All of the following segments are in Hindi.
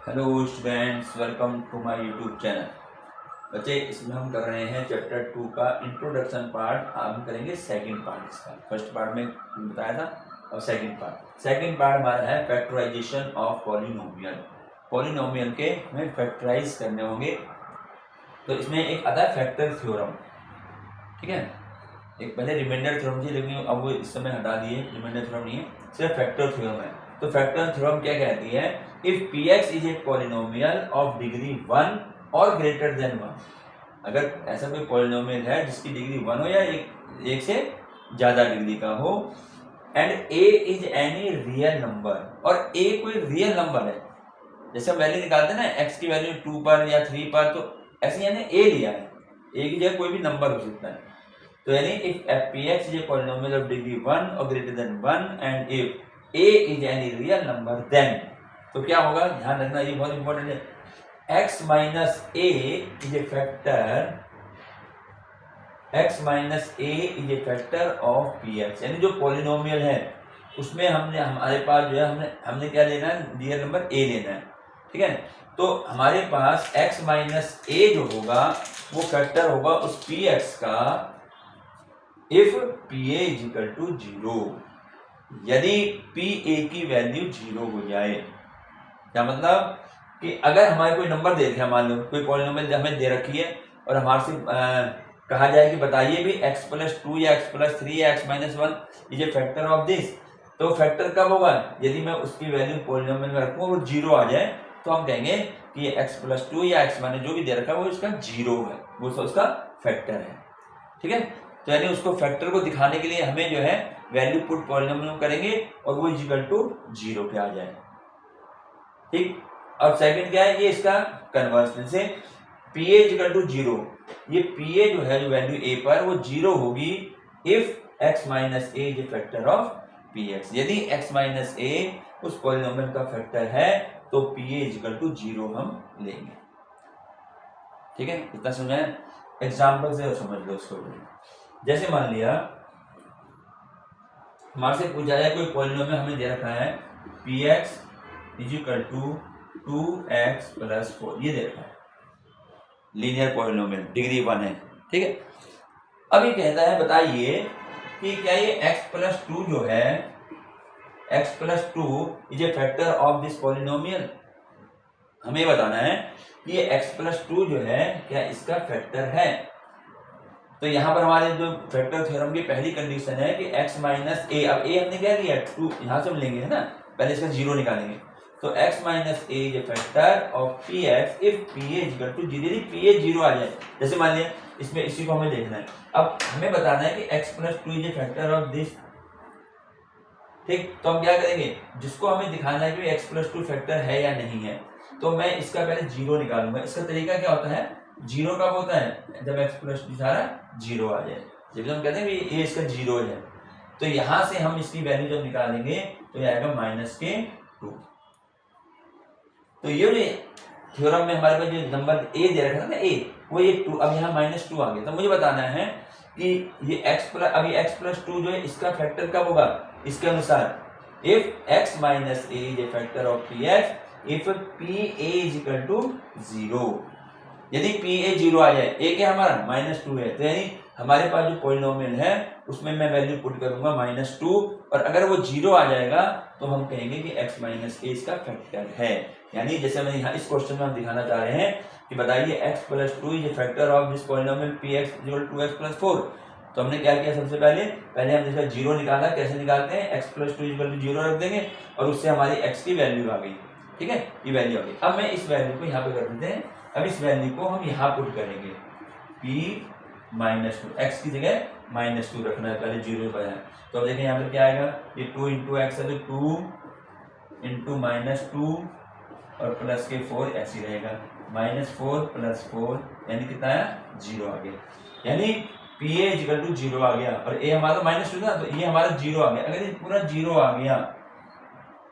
Hello students, welcome to my YouTube channel. बच्चे, इसमें हम कर रहे हैं चैप्टर 2 का इंट्रोडक्शन पार्ट। हम करेंगे सेकंड पार्ट इसका। फर्स्ट पार्ट में बताया था, और सेकंड पार्ट हमारा है फैक्टराइजेशन ऑफ पॉलिनोमियल। पॉलिनोमियल के हमें फैक्टराइज करने होंगे, तो इसमें एक आता है फैक्टर थ्योरम। ठीक है, एक पहले रिमाइंडर थ्योरम थी, लेकिन अब वो इस समय हटा दिए। रिमाइंडर थ्योरम नहीं है, सिर्फ फैक्टर थ्योरम है। तो फैक्टर थ्योरम क्या कहती है? If px is a polynomial of degree 1 और ग्रेटर देन 1, अगर ऐसा कोई पॉलिनोमियल है जिसकी डिग्री 1 हो या एक से ज्यादा डिग्री का हो, and a is any real number, और a कोई रियल नंबर है। जैसे हम वैल्यू निकालते हैं ना, x की वैल्यू 2 पर या 3 पर, तो ऐसे यानी a लिया है, a की जगह कोई भी नंबर हो सकता है। तो यानी if px is a polynomial of degree 1 और greater than 1 and if a is any real number, then तो क्या होगा, ध्यान रखना, ये बहुत इंपॉर्टेंट है। x minus a is a factor, x minus a is a factor of px। यानी जो पॉलिनोमियल है उसमें हमारे पास जो है हमने क्या लेना है, रियल नंबर a लेना है। ठीक है, तो हमारे पास x माइनस a जो होगा वो फैक्टर होगा उस px का if pa is equal to 0, यदि pa की वैल्यू 0 हो जाए। क्या मतलब कि अगर हमारे कोई नंबर दे रखा, मान लो कोई पॉलिनोमियल हमें दे रखी है और हमारे से कहा जाए कि बताइए भी x+2 या x+3 या x-1 is a factor of this, तो फैक्टर कब होगा? यदि मैं उसकी वैल्यू पॉलिनोमियल में रखूं और 0 आ जाए, तो हम कहेंगे कि ये x+2 या x- जो भी दे रखा है वो इसका 0 है, वो उसका फैक्टर है। ठीक है, तो यानी उसको फैक्टर को दिखाने के लिए हमें जो है वैल्यू पुट पॉलिनोमियल करेंगे और वो इज इक्वल टू 0 पे आ जाए। ठीक, अब सेकंड क्या है, ये इसका कन्वर्स से pa इज इक्वल टू 0, ये pa जो है, जो वैल्यू a पर वो 0 होगी if x minus a is a factor of px। यदि x माइनस a उस पॉलिनोमियल का फैक्टर है तो pa इज इक्वल टू 0 हम लेंगे। ठीक है, इतना समझ में? एग्जाम्पल से समझ लो उसको। जैसे मान लिया हमारे से पूछा जाए कोई पॉलिनोमियल हमें दे रखा है px is equal to 2x+4, ये दे रखा है, लीनियर पॉलिनोमियल, डिग्री 1 है। ठीक है, अब ये कहता है बताइए कि क्या ये x+2 जो है, x+2 is a factor of this polynomial. हमें बताना है कि ये x+2 जो है क्या इसका फैक्टर है। तो यहाँ पर हमारे जो फैक्टर थ्योरम की पहली कंडीशन है कि x माइनस ए, अब a हमने क्या लिया 2, यहाँ से हम लेंगे, है ना, पहले इसका 0 निकालेंगे। तो x minus a is a factor of px if pa is equal to 0, यदि pa 0 आ जाए। जैसे मान लिया इसमें, इसी को हमें देखना है। अब हमें बताना है कि x+2 is a factor of this. ठीक, तो हम क्या करेंगे, जिसको हमें दिखाना है कि x+2 फैक्टर है या नहीं है, तो मैं इसका पहले 0 निकालूंगा। इसका तरीका क्या होता है, 0 कब होता है, जब x+2 सारा 0 आ जाए, जब हम कहते हैं कि ये इसका 0 है। तो यहां से हम इसकी वैल्यू जब निकालेंगे तो ये आएगा -2। तो ये थ्योरम में हमारे पास जो नंबर a दे रखा था ना, a, वो ये 2, अब यहाँ -2 आ गया। तो मुझे बताना है कि ये अभी x+2 जो है इसका फैक्टर कब होगा, इसके अनुसार if x minus a is a factor of px if pa is equal to 0। यदि pa 0 आ जाए, a क्या हमारा -2 है, तो यानी हमारे पास जो पॉलिनोमियल है उसमें मैं वैल्यू पुट करूंगा -2, और अगर वो 0 आ जाएगा तो हम कहेंगे कि x माइनस ए इसका फैक्टर है। यानी जैसे मैं यहाँ इस क्वेश्चन में हम दिखाना चाह रहे हैं कि बताइए x+2 is a factor of this polynomial px equal to 2x+4। तो हमने क्या किया, सबसे पहले हमने इसका 0 निकाला। कैसे निकालते हैं, x+2 इक्वल टू 0 रख देंगे और उससे हमारी x की वैल्यू आ गई। ठीक है, ये वैल्यू आ गई। अब मैं इस वैल्यू को यहाँ पे कर देते हैं। अब इस वैल्यू को हम यहाँ पुट करेंगे, p-2, x की जगह -2 रखना है, पहले 0 पर है। तो अब देखें यहाँ पे क्या आएगा, ये 2 इंटू एक्स है, तो 2 इंटू -2 और प्लस के 4 ऐसे रहेगा, -4 + 4 यानी कितना है, 0 आ गया। यानी pa इक्वल टू 0 आ गया, और a हमारा -2 था, तो ये हमारा 0 आ गया। अगर ये पूरा 0 आ गया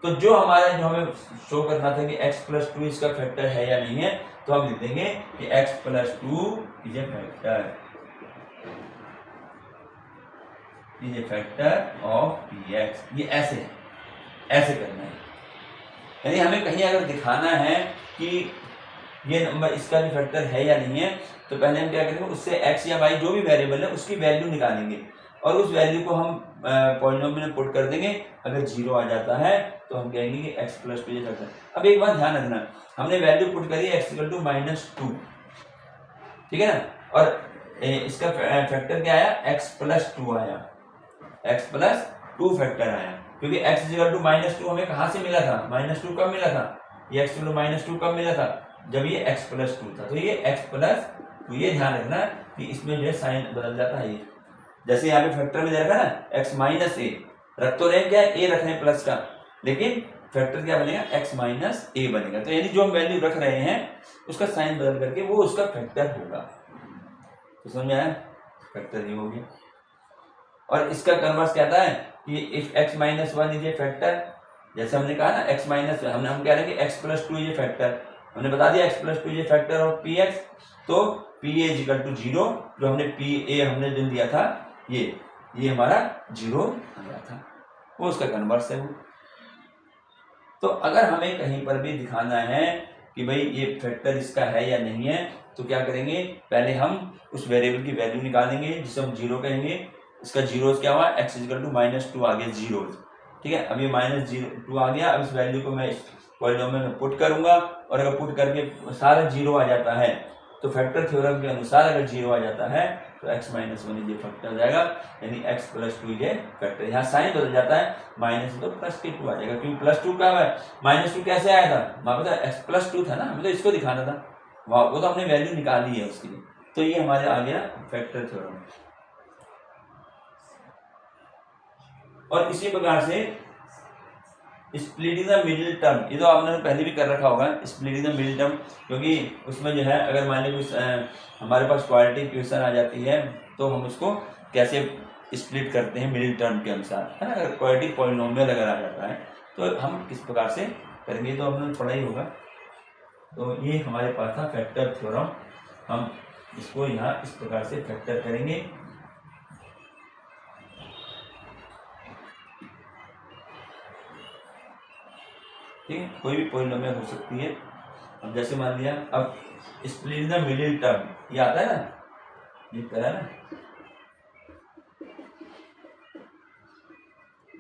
तो जो हमें शो करना था कि x+2 इसका फैक्टर है या नहीं है, तो हम लिख देंगे कि x+2 is a factor of px। ये ऐसे करना है। यानी हमें कहीं अगर दिखाना है कि ये नंबर इसका भी फैक्टर है या नहीं है, तो पहले हम क्या करेंगे, उससे x या y जो भी वेरिएबल है उसकी वैल्यू निकालेंगे और उस वैल्यू को हम पॉलिनोमियल में पुट कर देंगे। अगर 0 आ जाता है तो हम कहेंगे कि x + 2 ये फैक्टर। अब एक बात ध्यान रखना, हमने वैल्यू पुट करी x = -2, ठीक है ना, और इसका फैक्टर क्या आया, x + 2 आया, x + 2 फैक्टर आया, क्योंकि x = -2 हमें कहाँ से मिला था, -2 कब मिला था, ये x = -2 कब मिला था, जब ये x + 2 था। तो ये x + 2, ये ध्यान रखना कि इसमें जो है साइन बदल जाता है। ये जैसे यहाँ पे फैक्टर में दे रखा ना x - a, रख तो रहे क्या है, a रख रहे हैं प्लस का, लेकिन फैक्टर क्या बनेगा, x - a बनेगा। तो यानी जो हम वैल्यू रख रहे हैं उसका साइन बदल करके वो उसका फैक्टर होगा। तो समझ में आया, फैक्टर ये हो गया। और इसका कन्वर्स कहता है कि if x - 1 is a factor, जैसे हमने कहा ना x - हम कह रहे हैं कि x + 2 इज ए फैक्टर, हमने बता दिया x + 2 is a factor of px, तो pa = 0, जो हमने pa हमने जो दिया था ये हमारा 0 आया था, वो उसका कन्वर्स है वो। तो अगर हमें कहीं पर भी दिखाना है कि भाई ये फैक्टर इसका है या नहीं है, तो क्या करेंगे, पहले हम उस वेरिएबल की वैल्यू निकालेंगे जिसे हम 0 कहेंगे। इसका जीरोस क्या हुआ, x = -2 आ गया जीरोस, ठीक है। अब ये -2 आ गया। अब इस वैल्यू को मैं पॉलिनोमियल में पुट करूंगा, और अगर पुट करके सारा 0 आ जाता है तो फैक्टर थ्योरम के अनुसार अगर 0 आ जाता है तो x - 1 ये फैक्टर हो जाएगा, यानी x + 2 ये फैक्टर। यहाँ साइन बदल जाता है, माइनस तो +2 आ जाएगा, क्योंकि +2 क्या है, -2 कैसे आया था, वहां पता है x + 2 था ना, हमें तो इसको दिखाना था, वो तो हमने वैल्यू निकाली है उसके लिए। तो ये हमारे आ गया फैक्टर थ्योरम। और इसी प्रकार से स्प्लिटिंग द मिडिल टर्म, ये तो आपने पहले भी कर रखा होगा, स्प्लिटिंग द मिडिल टर्म, क्योंकि उसमें जो है अगर मान लीजिए कुछ हमारे पास क्वाड्रेटिक इक्वेशन आ जाती है तो हम उसको कैसे स्प्लिट करते हैं मिडिल टर्म के अनुसार, है ना। अगर क्वाड्रेटिक पॉलिनोमियल अगर आ जाता है तो हम किस प्रकार से करेंगे, तो हमने पढ़ा ही होगा। तो ये हमारे पास था फैक्टर थ्योरम, हम इसको यहाँ इस प्रकार से फैक्टर करेंगे। ठीक है, कोई भी पॉलिनोमियल हो सकती है। अब जैसे मान लिया, अब स्प्लिट द मिडिल टर्म, ये आता है ना, ये करा ना,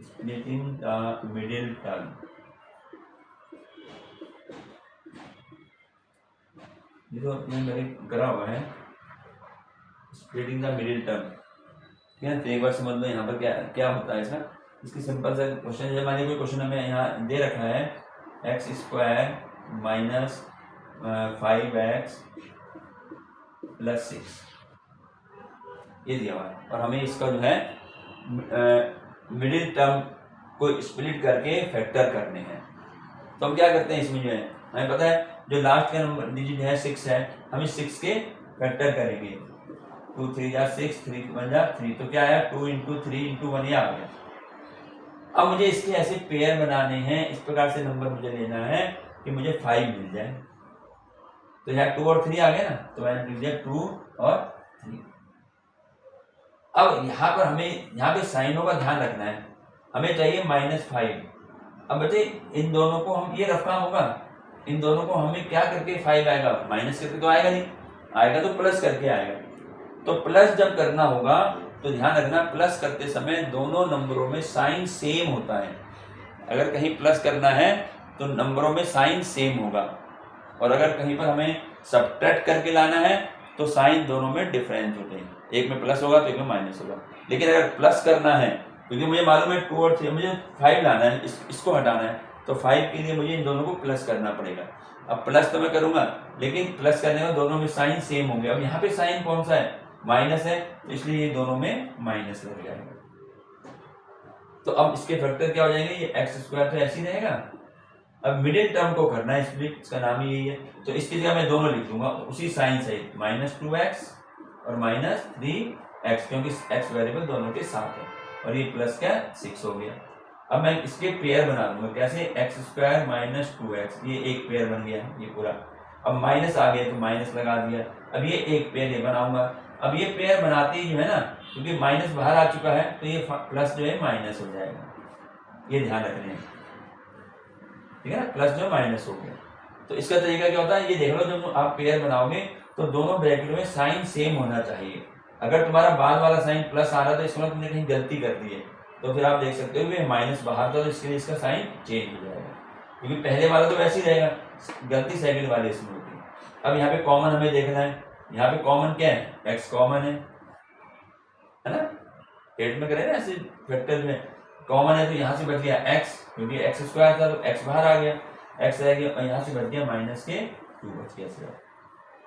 स्प्लिटिंग द मिडिल टर्म, ये तो अपने मेरे करा हुआ है, स्प्लिटिंग द मिडिल टर्म, ठीक है। तो एक बार समझ लो यहाँ पर क्या क्या होता है इसका। इसकी सिंपल सा क्वेश्चन है, मान लीजिए कोई क्वेश्चन हमें यहाँ दे रखा है x² - 5x + 6, ये दिया हुआ है, और हमें इसका जो है मिडिल टर्म को स्प्लिट करके फैक्टर करने हैं। तो हम क्या करते हैं, इसमें जो है हमें पता है जो लास्ट का नंबर डिजिट है 6 है, हम इस 6 के फैक्टर करेंगे, 2 3 जा 6, 3 1 जा 3, तो क्या आया, 2 × 3 × 1 ये आ गया। अब मुझे इसके ऐसे पेयर बनाने हैं, इस प्रकार से नंबर मुझे लेना है कि मुझे 5 मिल जाए। तो यहाँ 2 और 3 आ गया ना, तो मैंने लिख दिया 2 और 3। अब यहाँ पर हमें यहाँ पे साइनों का ध्यान रखना है, हमें चाहिए -5। अब बच्चे इन दोनों को हम ये रखना होगा, इन दोनों को हमें क्या करके 5 आएगा, माइनस करके तो आएगा नहीं, आएगा तो प्लस करके आएगा। तो प्लस जब करना होगा तो ध्यान रखना, प्लस करते समय दोनों नंबरों में साइन सेम होता है। अगर कहीं प्लस करना है तो नंबरों में साइन सेम होगा, और अगर कहीं पर हमें सब्ट्रैक्ट करके लाना है तो साइन दोनों में डिफरेंस होते हैं, एक में प्लस होगा तो एक में माइनस होगा। लेकिन अगर प्लस करना है, क्योंकि मुझे मालूम है 2 और 3, मुझे 5 लाना है, इसको हटाना है, तो 5 के लिए मुझे इन दोनों को प्लस करना पड़ेगा। अब प्लस तो मैं करूंगा, लेकिन प्लस करने में दोनों में साइन सेम होंगे। अब यहाँ पे साइन कौन सा है, माइनस है, इसलिए ये दोनों में माइनस लग जाएगा। तो अब इसके फैक्टर क्या हो जाएंगे, ये x² तो ऐसे ही रहेगा। अब मिडिल टर्म को करना है स्प्लिट, इसका नाम ही यही है। तो इसकी जगह मैं दोनों लिख दूंगा उसी साइन से, -2x और -3x, क्योंकि x वेरिएबल दोनों के साथ है, और ये प्लस क्या 6 हो गया। अब मैं इसके पेयर बना दूंगा, कैसे, x² - 2x, ये एक पेयर बन गया ये पूरा। अब माइनस आ गया तो माइनस लगा दिया, अब ये एक पेयर ये बनाऊंगा। अब ये पेयर बनाते ही जो है ना, क्योंकि माइनस बाहर आ चुका है तो ये प्लस जो है माइनस हो जाएगा, ये ध्यान रखना है, ठीक है ना, प्लस जो माइनस हो गया। तो इसका तरीका क्या होता है, ये देख लो, जब आप पेयर बनाओगे तो दोनों ब्रैकेट में साइन सेम होना चाहिए। अगर तुम्हारा बाद वाला साइन प्लस आ रहा है तो इसमें तुमने कहीं गलती कर दी है, तो फिर आप देख सकते हो कि माइनस बाहर था, तो इसके लिए इसका साइन चेंज हो जाएगा, क्योंकि पहले वाला तो वैसे ही रहेगा, गलती सेकंड वाले इसमें होती है। अब यहाँ पे कॉमन हमें देखना है, यहाँ पे कॉमन क्या है, एक्स कॉमन है ना, एट में करें ना ऐसे वेक्टर में कॉमन है, तो यहाँ से बच गया एक्स, क्योंकि एक्स स्क्वायर था तो एक्स बाहर आ गया, एक्स रह गया, और यहाँ से बच गया माइनस के 2 बच गया सिर्फ।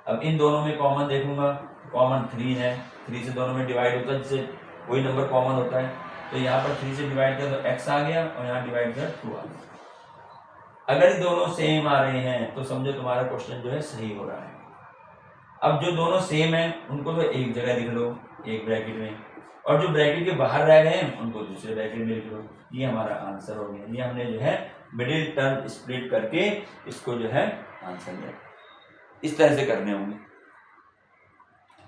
अब इन दोनों में कॉमन देखूंगा, कॉमन 3 है, 3 से दोनों में डिवाइड होता है, जिससे वही नंबर कॉमन होता है, तो यहाँ पर 3 से डिवाइड कर तो x आ गया, और यहाँ डिवाइड कर 2 आ गया। अगर ये दोनों सेम आ रहे हैं तो समझो तुम्हारा क्वेश्चन जो है सही हो रहा है। अब जो दोनों सेम है उनको तो एक जगह लिख लो, एक ब्रैकेट में, और जो ब्रैकेट के बाहर रह गए हैं उनको दूसरे ब्रैकेट में लिख लो। ये हमारा आंसर हो गया। ये हमने जो है मिडिल टर्म स्प्लिट करके इसको जो है आंसर लिया। इस तरह से करने होंगे,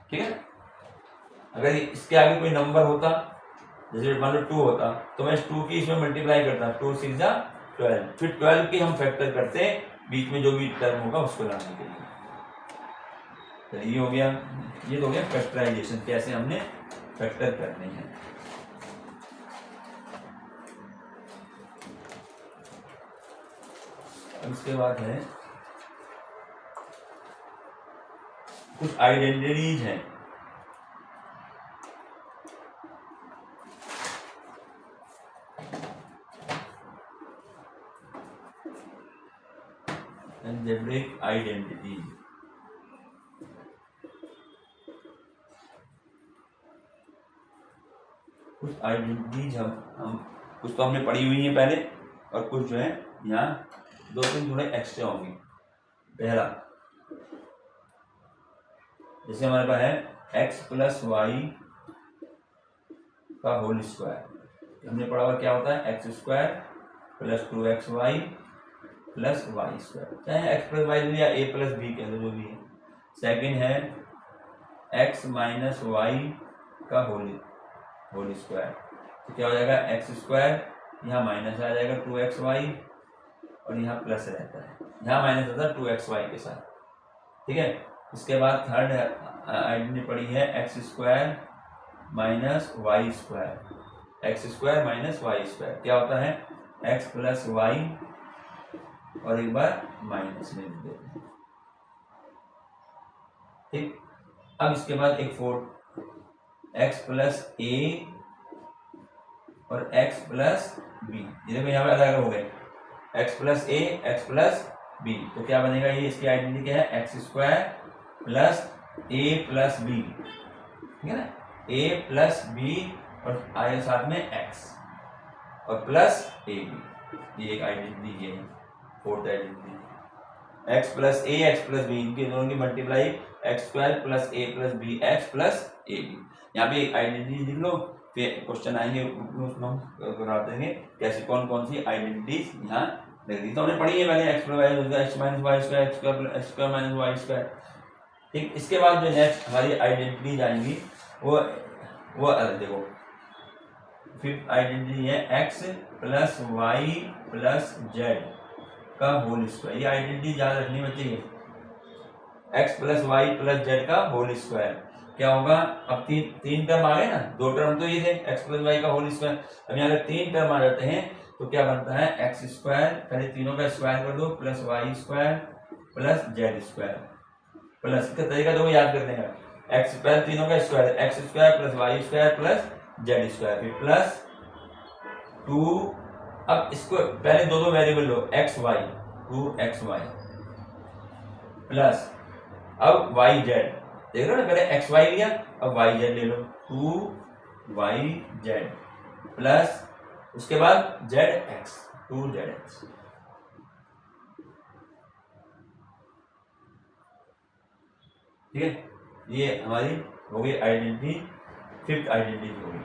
ठीक है। अगर इसके आगे कोई नंबर होता, जैसे मान लो 2 होता, तो मैं इस 2 की इसमें मल्टीप्लाई करता, 2 6 जा 12, फिर 12 की हम फैक्टर करते हैं, बीच में जो भी टर्म होगा उसको लाने के लिए। तो ये हो गया, ये तो हो गया फैक्टराइजेशन, कैसे हमने फैक्टर करने हैं। अब इसके बाद है कुछ आइडेंटिटीज हैं। अलजेब्रिक आइडेंटिटीज, कुछ आइडेंटिटीज हम कुछ तो हमने पढ़ी हुई है पहले, और कुछ जो है यहाँ 2-3 थोड़े एक्स्ट्रा होंगे। पहला, जैसे हमारे पास है x प्लस वाई का होल स्क्वायर, हमने पढ़ा हुआ क्या होता है, x square plus 2xy plus y square, चाहे x प्लस वाई या a प्लस बी कह लो, जो भी है। सेकेंड है x माइनस वाई का होल स्क्वायर, तो क्या हो जाएगा, एक्स स्क्वायर, यहाँ माइनस आ जाएगा 2xy, और यहाँ प्लस रहता है, यहाँ माइनस होता है 2xy के साथ, ठीक है। इसके बाद थर्ड आइडेंटिटी पड़ी है x square minus y square, x square minus y square क्या होता है, एक्स प्लस वाई, और एक बार माइनस में लिख देते हैं, ठीक। अब इसके बाद एक फोर्थ, एक्स प्लस ए और एक्स प्लस बी, ये देखो यहाँ पे अलग अलग हो गए, x plus a x plus B, तो क्या बनेगा, ये इसकी आइडेंटिटी क्या है, x square plus a plus B, ठीक है ना, ए प्लस बी और आए साथ में एक्स और प्लस ए बी, ये एक आइडेंटिटी है, fourth identity, x plus a x plus b, इनके दोनों की multiply x square plus a plus b x plus a b. यहाँ पे एक आइडेंटिटी लिख लो, फिर क्वेश्चन आएंगे उसमें हम करा देंगे कैसे कौन कौन सी आइडेंटिटीज यहाँ लिख दी, तो हमने पढ़ी है पहले, x plus y x minus y square, x square minus y square, ठीक। इसके बाद जो नेक्स्ट हमारी आइडेंटिटीज आएंगी वो अलग देखो, फिफ्थ आइडेंटिटी है x plus y plus z का होल स्क्वायर, ये आइडेंटिटी याद रखनी चाहिए, x plus y plus z का होल स्क्वायर क्या होगा। अब तीन टर्म आ गए ना, 2 टर्म तो ये थे एक्स प्लस वाई का होल स्क्वायर, अब यहाँ अगर 3 टर्म आ जाते हैं तो क्या बनता है, एक्स स्क्वायर, पहले तीनों का स्क्वायर कर दो, plus y square plus z square, plus का तरीका देखो याद करने का, एक्स स्क्वायर तीनों का square, x square plus y square plus z square, फिर प्लस 2, अब इसको पहले दो वेरिएबल लो, एक्स वाई 2xy प्लस अब वाई जेड, देख रहे हो ना, पहले एक्स वाई लिया, अब वाई जेड ले लो, 2yz प्लस उसके बाद जेड एक्स, 2zx, ठीक है। ये हमारी हो गई आइडेंटिटी, फिफ्थ आइडेंटिटी हो गई।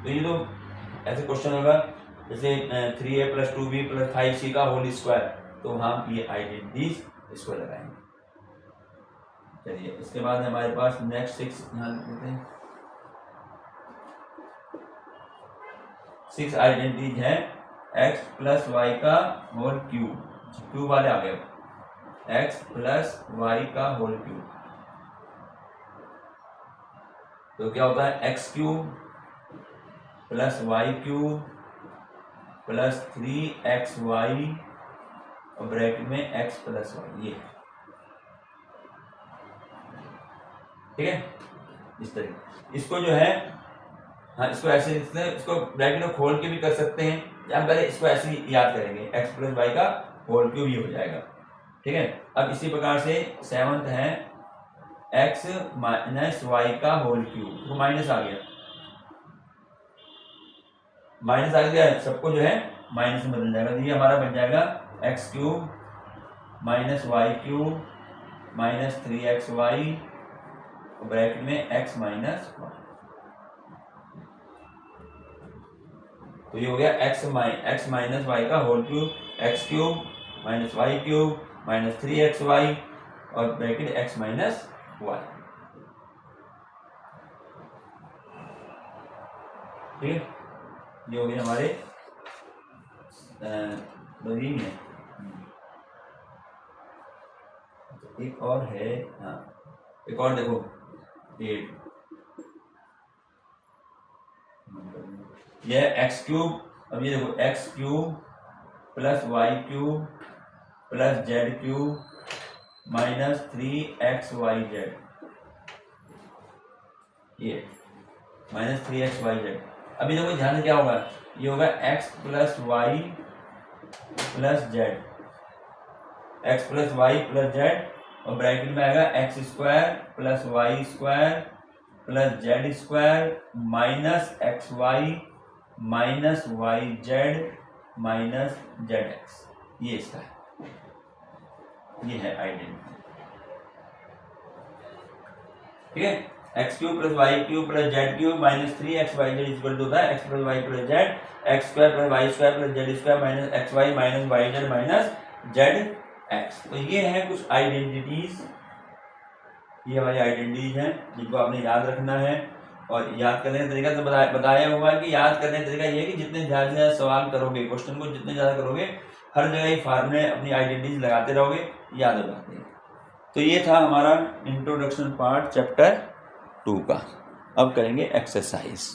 तो ये तो ऐसे क्वेश्चन होगा जैसे 3a plus 2b plus 5c का होल स्क्वायर, तो हम ये आइडेंटिटीज इसको लगाएंगे। चलिए इसके बाद हमारे पास नेक्स्ट 6 यहाँ लिखते हैं, 6 आइडेंटिटीज है एक्स प्लस वाई का होल क्यूब, क्यूब वाले आ गए, एक्स प्लस वाई का होल क्यूब, तो क्या होता है x cube plus y cube plus 3xy और ब्रैकेट में x प्लस वाई, ये ठीक है। इस तरीके इसको जो है, हाँ इसको ऐसे लिखते हैं, इसको ब्रैकेट में खोल के भी कर सकते हैं, या पहले इसको ऐसे ही याद करेंगे, x प्लस वाई का होल क्यूब ये हो जाएगा, ठीक है। अब इसी प्रकार से 7th है x माइनस वाई का होल क्यूब, तो माइनस आ गया, माइनस आ गया, सबको जो है माइनस में बदल जाएगा, तो ये हमारा बन जाएगा x cube minus y cube minus 3xy bracket में x माइनस वाई, तो ये हो गया x माइनस वाई का whole cube, x cube minus y cube minus 3xy और ब्रैकेट x माइनस वाई, ठीक है। ये हो गए हमारे बदीन है। एक और है, हाँ एक और देखो 8, यह एक्स क्यूब, अब ये देखो x cube plus y cube plus z cube minus 3xyz, ये माइनस 3xyz। अभी देखो ध्यान से क्या होगा, ये होगा x plus y plus z, x plus y plus z और ब्रैकेट में आएगा x square plus y square plus z square minus x y minus y z minus z x, ये इसका है, ये है आइडेंटिटी, ठीक है। X cube plus y cube plus z cube minus 3xyz equal to होता है x plus y plus z, x square plus y square plus z square minus x y minus y z minus z x. तो ये है कुछ आइडेंटिटीज, ये हमारी आइडेंटिटीज हैं जिनको आपने याद रखना है। और याद करने का तरीका तो बताया हुआ है कि याद करने का तरीका ये है कि जितने ज़्यादा से ज़्यादा सवाल करोगे, क्वेश्चन को जितने ज़्यादा करोगे, हर जगह ही फार्मूले अपनी आइडेंटिटीज लगाते रहोगे, याद हो जाते हैं। तो ये था हमारा इंट्रोडक्शन पार्ट चैप्टर 2 का। अब करेंगे एक्सरसाइज।